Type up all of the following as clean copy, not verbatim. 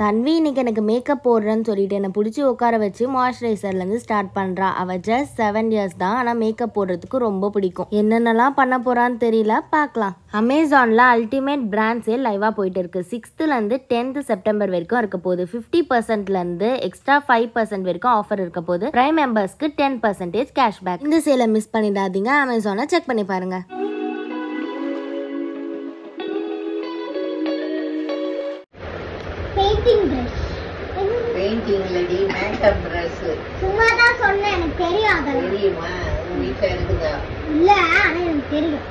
தன்வி இன்னைக்கு எனக்கு மேக்கப் போடுறேன்னு சொல்லிட்டு என்னை பிடிச்சி உட்கார வச்சு மாய்ஸ்சரைசர்லேருந்து ஸ்டார்ட் பண்ணுறா. அவள் ஜஸ்ட் 7 years தான், ஆனால் மேக்கப் போடுறதுக்கு ரொம்ப பிடிக்கும். என்னென்னலாம் பண்ண போகிறான்னு தெரியல, பார்க்கலாம். அமேசானில் அல்டிமேட் பிராண்ட் சேல் லைவாக போயிட்டு இருக்கு. 6th to 10th September வரைக்கும் இருக்க போகுது. 50%லேருந்து எக்ஸ்ட்ரா 5% வரைக்கும் ஆஃபர் இருக்க போகுது. பிரைம் மெம்பர்ஸ்க்கு 10% கேஷ்பேக். இந்த சேலை மிஸ் பண்ணிடாதீங்க. அமேசானை செக் பண்ணி பாருங்க. Painting brush. பெயிண்டிங் இல்லடி, மேக்கப் பிரஷ். சும்மா தான் சொன்னேன், எனக்கு தெரியும். அதெல்லாம் தெரியுமா? உங்க வீட்ல இருக்குதா? இல்ல, ஆனா எனக்கு தெரியும்.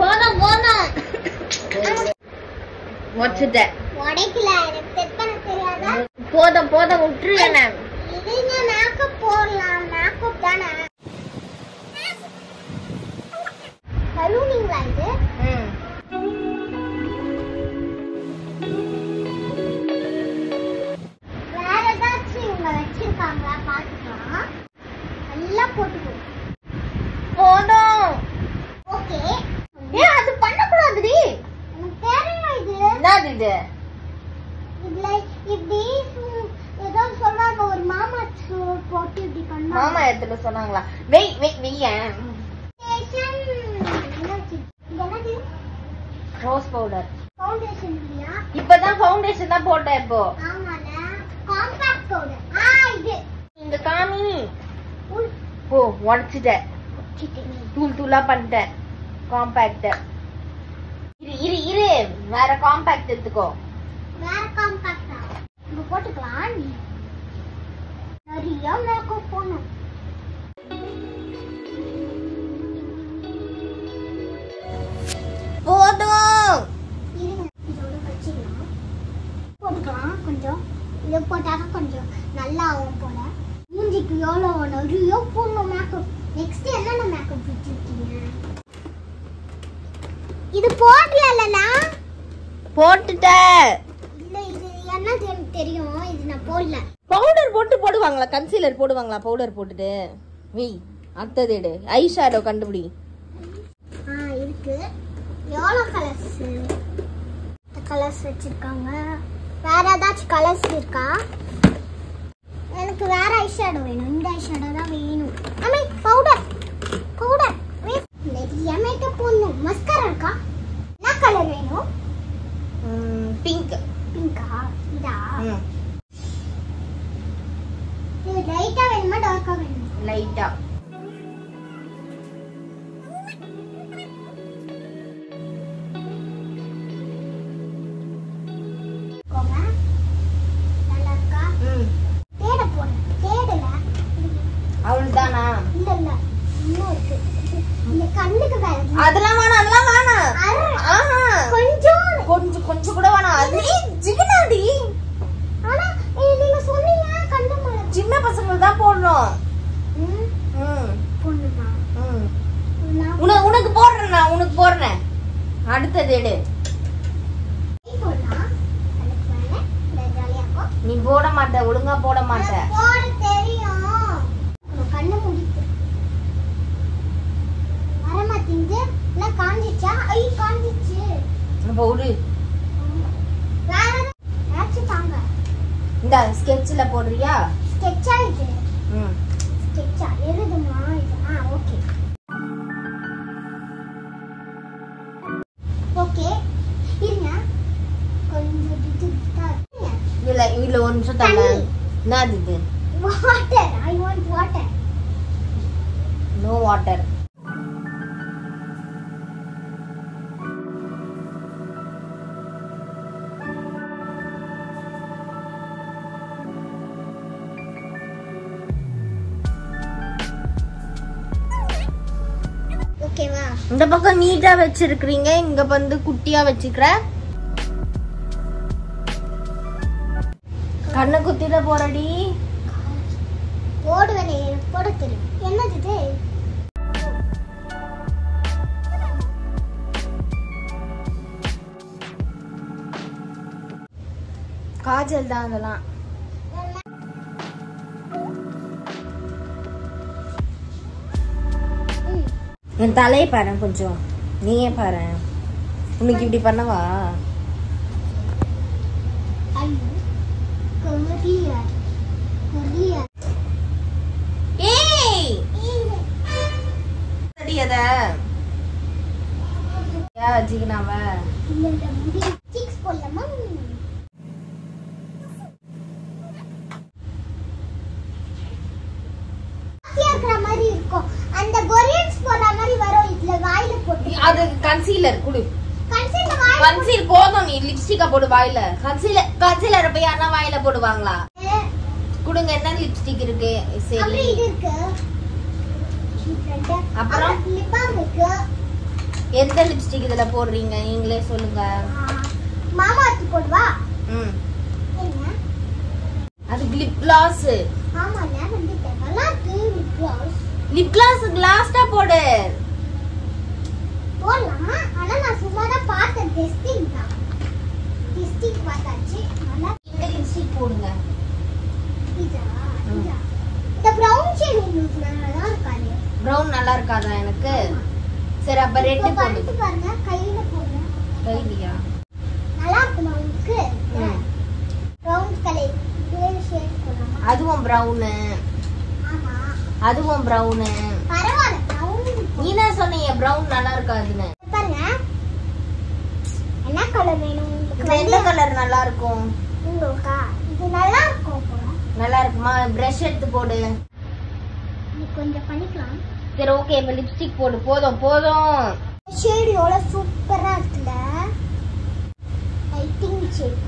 போதும் போதும். வச்சுட்ட. உடைக்கல, எனக்கு செட் பண்ண தெரியாதா? போதும் போதும் விட்டுரு என்ன. இதுங்க மேக்கப் போடலாம், மேக்கப் தானே. பலூனிங்களா இது? வேற ஏதாச்சும் இவங்க வச்சிருக்காங்களா பாத்துக்கலாம். நல்லா போட்டுக்கோ. போதும். ஓகே. அது பண்ணக்கூடாதுடி. எனக்கு தெரியும் இது. என்னது இது? இதுல இப்படி ஏதோ சொல்றாங்க, ஒரு மாமா போட்டு இப்படி பண்ணா. மாமா எடுத்துட்டு சொன்னாங்களா? வெய் வெய் வெய்யேன். என்னது? Rose powder. ஃபவுண்டேஷன் இல்லையா? இப்பதான் ஃபவுண்டேஷன் தான் போட்டேன் இப்போ. ஆமால, காம்பாக்ட் பவுடர். இது இந்த காமி. ஓ, உடைச்சிட்ட. தூள் தூளா பண்ணிட்டேன். காம்பாக்ட். இரு இரு, வேற காம்பாக்ட் எடுத்துக்கோ. வேற காம்பாக்டா? இங்க போட்டுக்கலாம். நிறைய மேக்கப் போடணும். போதும். இதோட வச்சுக்கலாம். போட்டுக்கலாம் கொஞ்சம். இதை போட்டாக்க கொஞ்சம் நல்லா ஆகும் போல. மூஞ்சிக்கு எவ்வளோ நிறைய போடணும் மேக்கப். நெக்ஸ்ட் என்னென்ன மேக்கப் வச்சிருக்கீங்க? இது போடலன்னா? போட்டுட்ட. இல்ல, இது என்னது எனக்கு தெரியும். இது நான் போடல. பவுடர் போட்டு போடுவாங்களா? கன்சீலர் போடுவாங்களா? பவுடர் போட்டுட்டு வெய். அடுத்தது எடு. ஐ ஷேடோ கண்டுபிடி. இருக்கு. எவ்வளோ கலர்ஸ்? கலர்ஸ் வச்சிருக்காங்க. வேற ஏதாச்சும் கலர்ஸ் இருக்கா? எனக்கு வேற ஐ ஷேடோ வேணும். இந்த ஐ ஷேடோ தான் வேணும். அம்மே, பவுடர் பவுடர். நிறைய மேக்கப் போடணும். மஸ்காரா இருக்கா? என்ன கலர் வேணும்? பிங்க். பிங்கா? இதா? இது லைட்டா வேணுமா டார்க்கா வேணுமா? லைட்டா. நல்லா இருக்கா? தேட போறேன். தேடல. அவ்வளவுதானா? இல்ல இல்ல, இன்னும் இருக்கு. இந்த கண்ணுக்கு வேற. அதெல்லாம் வேணாம், அதெல்லாம் வேணாம். ஆஹா, கொஞ்சம் கொஞ்சம் கொஞ்சம் கூட வேணாம். அது ஜிகினாடி. ஆனா நீங்க சொன்னீங்க கண்ணு மேல சின்ன பசங்களுக்கு தான் போடணும். பொண்ணுமா? உனக்கு போடுறேன், நான் உனக்கு போடுறேன். அடுத்தது எடு. போடலாம். அதுக்கு மேல இந்த ஜாலியா இருக்கும். நீ போட மாட்ட, ஒழுங்கா போட மாட்ட. போட தெரியும். கண்ணு முடிச்சு வரமாட்டீங்க. எல்லாம் காஞ்சிச்சா? ஐ, காஞ்சிச்சு. போடு. வேற ஏதாச்சும் தாங்க. இந்த ஸ்கெட்ச்ல போடுறியா? ஸ்கெட்சா இது? ஸ்கெட்சா எழுதுமா இது? Okay okay. இருங்க, கொஞ்சம் டிஜிட்டா. இல்ல ஒரு நிமிஷம் தாங்க. என்னது இது? Water. I want water. No water. ஓகேவா? இந்த பக்கம் நீட்டா வச்சிருக்கீங்க, இங்க வந்து குட்டியா வச்சுக்கிற. கண்ணு குத்திட போறடி. போடுவேனே, போட தெரியும். என்னது இது? காஜல் தான் அதெல்லாம். என் தலையை பாரு கொஞ்சம். நீயே பாரு. உனக்கு இப்படி பண்ணவா? வச்சுக்கினாவ இல்ல இந்த முடி சிக்ஸ் போடலாமா? இருக்கிற மாதிரி இருக்கும். அந்த கொரியன்ஸ் போடுற மாதிரி வரும். இதுல வாயில போட்டு அது கன்சீலர் குடு. கன்சீலர் வாயில கன்சீல் போதும். நீ லிப்ஸ்டிக்க போடு வாயில. கன்சீலர் போய் யாரா வாயில போடுவாங்களா? குடுங்க. என்ன லிப்ஸ்டிக் இருக்கு? சரி அப்புறம் இது இருக்கு. அப்புறம் லிப் பாம் இருக்கு. எந்த லிப்ஸ்டிக் இதுல போடுறீங்க நீங்களே சொல்லுங்க. மாமா அத்து போடுவா. என்ன? அது லிப் கிளாஸ். ஆமா நான் வந்துட்டேன். நல்லா இருக்கு லிப் கிளாஸ். லிப் கிளாஸ் கிளாஸ்டா போடு. போடலாம். ஆனா நான் சும்மா தான் பார்த்தேன். டெஸ்டிங் தான். டெஸ்டிங் பார்த்தாச்சு. நல்லா இந்த லிப்ஸ்டிக் போடுங்க. இதா இதா. இந்த பிரவுன் ஷேட் உங்களுக்கு நல்லா இருக்காது. பிரவுன் நல்லா இருக்காதா எனக்கு? சரி அப்ப ரெட் போடு. பண்ணிட்டு பாருங்க. கையில போடுங்க. கைலியா? நல்லா இருக்குமா உங்களுக்கு? பிரவுன் கலர் வேற ஷேட் போடலாமா? அதுவும் பிரவுன். ஆமா. அதுவும் பிரவுன். பரவாயில்லை. பிரவுன் நீ தான் சொன்னீங்க பிரவுன் நல்லா இருக்காதுன்னு. பாருங்க. என்ன கலர் வேணும் உங்களுக்கு? எந்த கலர் நல்லா இருக்கும் உங்களுக்கா? இது நல்லா இருக்கும் போல. நல்லா இருக்குமா? பிரஷ் எடுத்து போடு. இது கொஞ்சம் பண்ணிக்கலாம். சரி ஓகே இப்ப லிப்ஸ்டிக் போடு. போதும் போதும். ஷேட் எவ்வளவு சூப்பரா இருக்குல்ல. Lighting shade.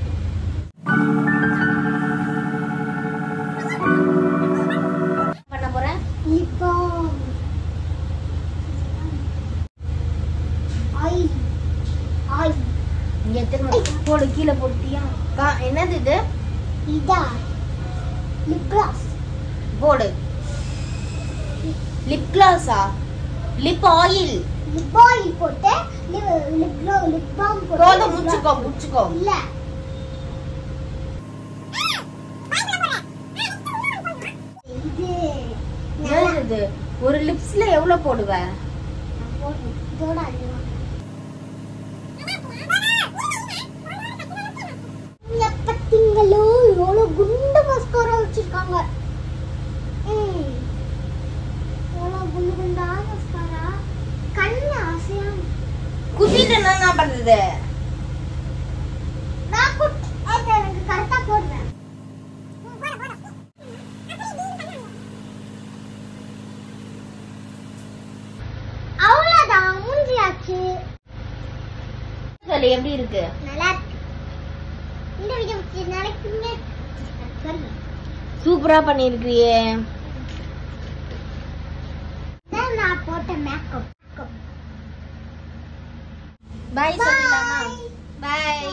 பண்ண போறேன். இப்போ ஆயில் ஆயில் இங்க எத்தனை போடு. கீழே போட்டியா? என்னது இது? இதா லிப் கிளாஸ் போடு. லிப் கிளாஸா? Lip oil. லிப் ஆயில் போட்டு லிப் பாம் போட்டு போதும் முச்சுக்கோ முச்சுக்கோ. இல்ல இது என்னது? ஒரு லிப்ஸ்ல எவ்வளவு போடுவ? இதோட அதிகமா. இங்க பாத்தீங்களோ எவ்வளவு குண்டு மஸ்காரா வச்சிருக்காங்க. எவ்வளவு குண்டு குண்டா மஸ்காரா. கண்ணு ஆசையா. குத்திட்டு என்ன பண்றது? நான் அது எனக்கு கரெக்டா போடுறேன். அவ்வளவுதான் மூஞ்சியாச்சு. சொல்லு எப்படி இருக்கு? நல்லா இருக்கு. இந்த வீடியோ நாளைக்கு சரி சூப்பரா பண்ணிருக்கியே. நான் போட்ட மேக்கப். பாய் சொல்லலாமா? பாய்.